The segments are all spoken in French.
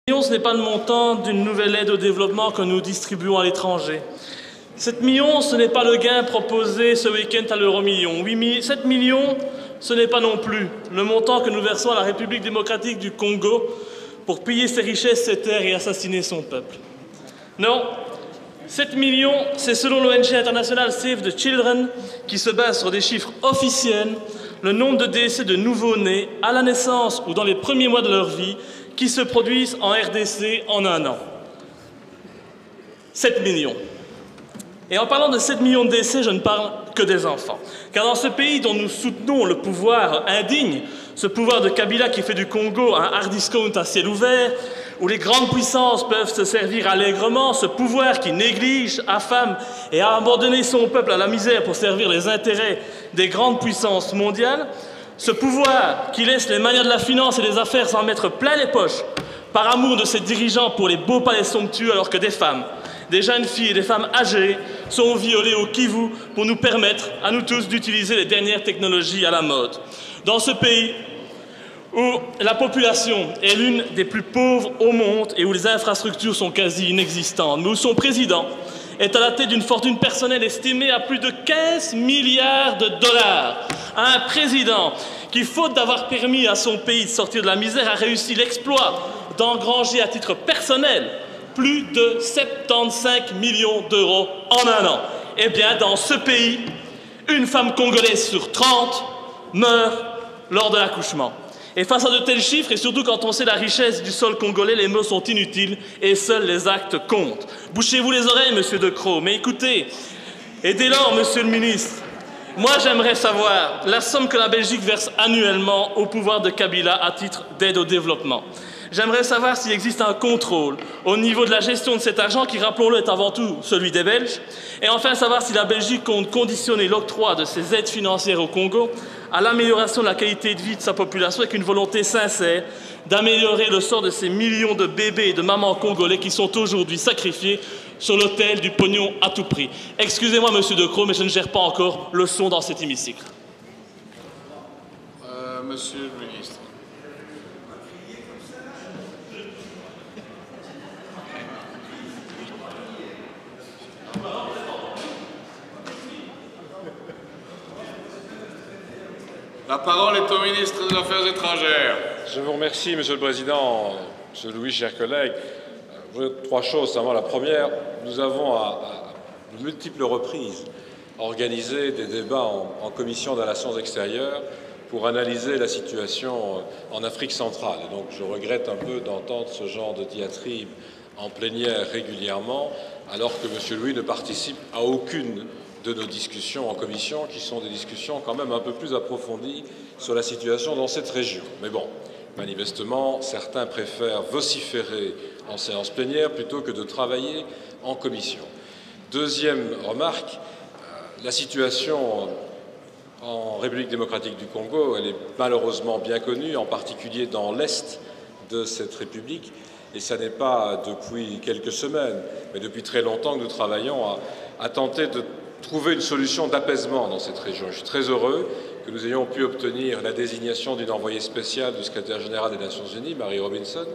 Ce n'est pas le montant d'une nouvelle aide au développement que nous distribuons à l'étranger. 7 millions, ce n'est pas le gain proposé ce week-end à l'euro-million. 7 millions, ce n'est pas non plus le montant que nous versons à la République démocratique du Congo pour piller ses richesses, ses terres et assassiner son peuple. Non, 7 millions, c'est selon l'ONG internationale Save the Children, qui se base sur des chiffres officiels, le nombre de décès de nouveau-nés à la naissance ou dans les premiers mois de leur vie qui se produisent en RDC en un an. 7 millions. Et en parlant de 7 millions de décès, je ne parle que des enfants. Car dans ce pays dont nous soutenons le pouvoir indigne, ce pouvoir de Kabila qui fait du Congo un hard discount à ciel ouvert, où les grandes puissances peuvent se servir allègrement, ce pouvoir qui néglige, affame et a abandonné son peuple à la misère pour servir les intérêts des grandes puissances mondiales, ce pouvoir qui laisse les manières de la finance et des affaires s'en mettre plein les poches par amour de ses dirigeants pour les beaux palais somptueux, alors que des femmes, des jeunes filles et des femmes âgées sont violées au Kivu pour nous permettre, à nous tous, d'utiliser les dernières technologies à la mode. Dans ce pays où la population est l'une des plus pauvres au monde et où les infrastructures sont quasi inexistantes, mais où son président est à la tête d'une fortune personnelle estimée à plus de 15 milliards de dollars. Un président qui, faute d'avoir permis à son pays de sortir de la misère, a réussi l'exploit d'engranger à titre personnel plus de 75 millions d'euros en un an. Eh bien, dans ce pays, une femme congolaise sur 30 meurt lors de l'accouchement. Et face à de tels chiffres, et surtout quand on sait la richesse du sol congolais, les mots sont inutiles et seuls les actes comptent. Bouchez-vous les oreilles, monsieur De Croo, mais écoutez, et dès lors, monsieur le ministre, moi j'aimerais savoir la somme que la Belgique verse annuellement au pouvoir de Kabila à titre d'aide au développement. J'aimerais savoir s'il existe un contrôle au niveau de la gestion de cet argent qui, rappelons-le, est avant tout celui des Belges. Et enfin, savoir si la Belgique compte conditionner l'octroi de ses aides financières au Congo à l'amélioration de la qualité de vie de sa population avec une volonté sincère d'améliorer le sort de ces millions de bébés et de mamans congolais qui sont aujourd'hui sacrifiés sur l'autel du pognon à tout prix. Excusez-moi, monsieur De Croo, mais je ne gère pas encore le son dans cet hémicycle. Monsieur le ministre. La parole est au ministre des Affaires étrangères. Je vous remercie, Monsieur le Président, Monsieur Louis, chers collègues. Trois choses. La première, nous avons à de multiples reprises organisé des débats en commission des relations extérieures pour analyser la situation en Afrique centrale. Et donc je regrette un peu d'entendre ce genre de diatribe en plénière régulièrement, alors que M. Louis ne participe à aucune de nos discussions en commission, qui sont des discussions quand même un peu plus approfondies sur la situation dans cette région. Mais bon, manifestement, certains préfèrent vociférer en séance plénière plutôt que de travailler en commission. Deuxième remarque, la situation en République démocratique du Congo, elle est malheureusement bien connue, en particulier dans l'est de cette République, et ça n'est pas depuis quelques semaines, mais depuis très longtemps que nous travaillons à tenter de trouver une solution d'apaisement dans cette région. Je suis très heureux que nous ayons pu obtenir la désignation d'une envoyée spéciale du secrétaire général des Nations Unies, Mary Robinson,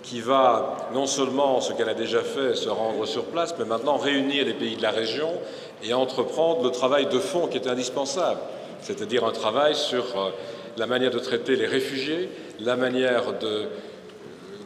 qui va non seulement, ce qu'elle a déjà fait, se rendre sur place, mais maintenant réunir les pays de la région et entreprendre le travail de fond qui est indispensable, c'est-à-dire un travail sur la manière de traiter les réfugiés, la manière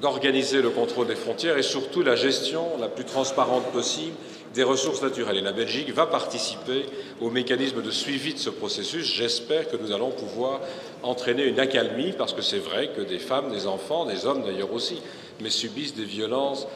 d'organiser le contrôle des frontières et surtout la gestion la plus transparente possible des ressources naturelles. Et la Belgique va participer au mécanisme de suivi de ce processus. J'espère que nous allons pouvoir entraîner une accalmie, parce que c'est vrai que des femmes, des enfants, des hommes d'ailleurs aussi, mais subissent des violences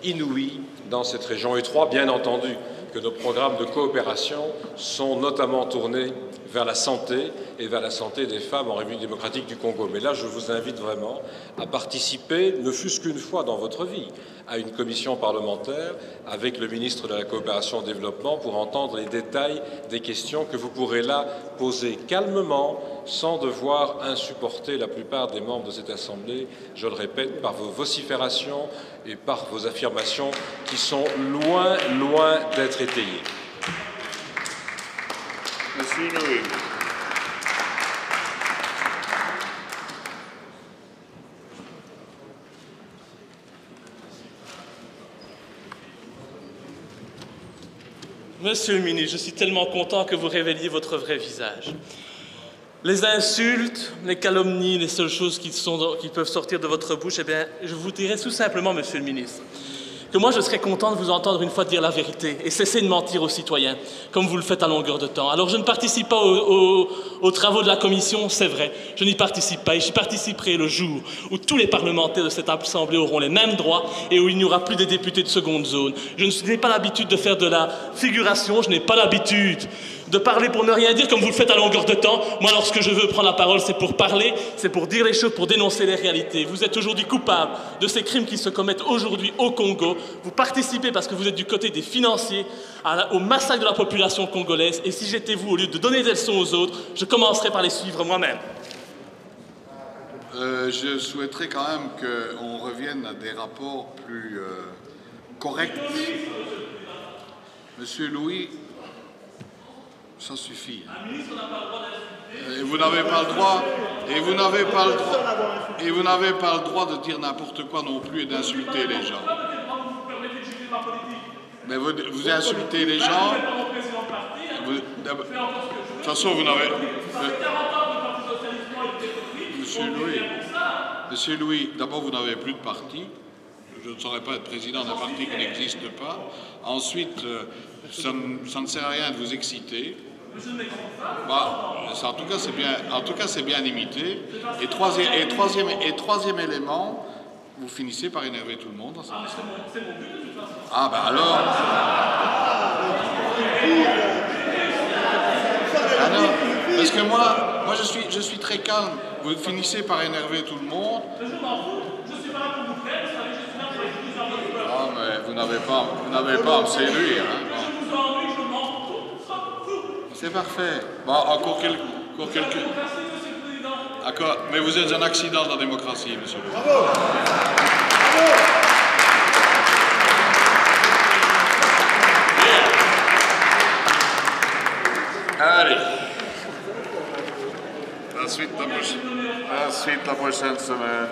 inouïes dans cette région. Et trois, bien entendu, que nos programmes de coopération sont notamment tournés vers la santé et vers la santé des femmes en République démocratique du Congo. Mais là, je vous invite vraiment à participer, ne fût-ce qu'une fois dans votre vie, à une commission parlementaire avec le ministre de la Coopération au Développement pour entendre les détails des questions que vous pourrez là poser calmement, sans devoir insupporter la plupart des membres de cette Assemblée, je le répète, par vos vociférations et par vos affirmations qui sont loin, loin d'être étayées. Monsieur Louis. Monsieur le ministre, je suis tellement content que vous révéliez votre vrai visage. Les insultes, les calomnies, les seules choses qui peuvent sortir de votre bouche, eh bien, je vous dirais tout simplement, monsieur le ministre, que moi, je serais content de vous entendre une fois dire la vérité et cesser de mentir aux citoyens, comme vous le faites à longueur de temps. Alors, je ne participe pas aux travaux de la commission, c'est vrai. Je n'y participe pas et j'y participerai le jour où tous les parlementaires de cette Assemblée auront les mêmes droits et où il n'y aura plus des députés de seconde zone. Je n'ai pas l'habitude de faire de la figuration, je n'ai pas l'habitude de parler pour ne rien dire comme vous le faites à longueur de temps. Moi, lorsque je veux prendre la parole, c'est pour parler, c'est pour dire les choses, pour dénoncer les réalités. Vous êtes aujourd'hui coupable de ces crimes qui se commettent aujourd'hui au Congo. Vous participez parce que vous êtes du côté des financiers au massacre de la population congolaise. Et si j'étais vous, au lieu de donner des leçons aux autres, je commencerais par les suivre moi-même. Je souhaiterais quand même qu'on revienne à des rapports plus corrects. Monsieur Louis, ça suffit. Et vous n'avez pas le droit, et vous n'avez pas le droit de dire n'importe quoi non plus et d'insulter les gens. Mais vous insultez les gens. De toute façon, vous n'avez. Monsieur Louis, d'abord, vous n'avez plus de parti. Je ne saurais pas être président d'un parti qui n'existe pas. Ensuite, ça ne sert à rien de vous exciter. Bah, en tout cas, c'est bien limité. Et troisième élément, vous finissez par énerver tout le monde. Ah ben alors. Ah non, parce que moi je suis très calme. Vous finissez par énerver tout le monde. Ah mais vous n'avez pas à me séduire. Hein. C'est parfait. Bon, encore quelques. D'accord, mais vous êtes un accident de la démocratie, monsieur. Bravo. Allez. La suite la prochaine semaine.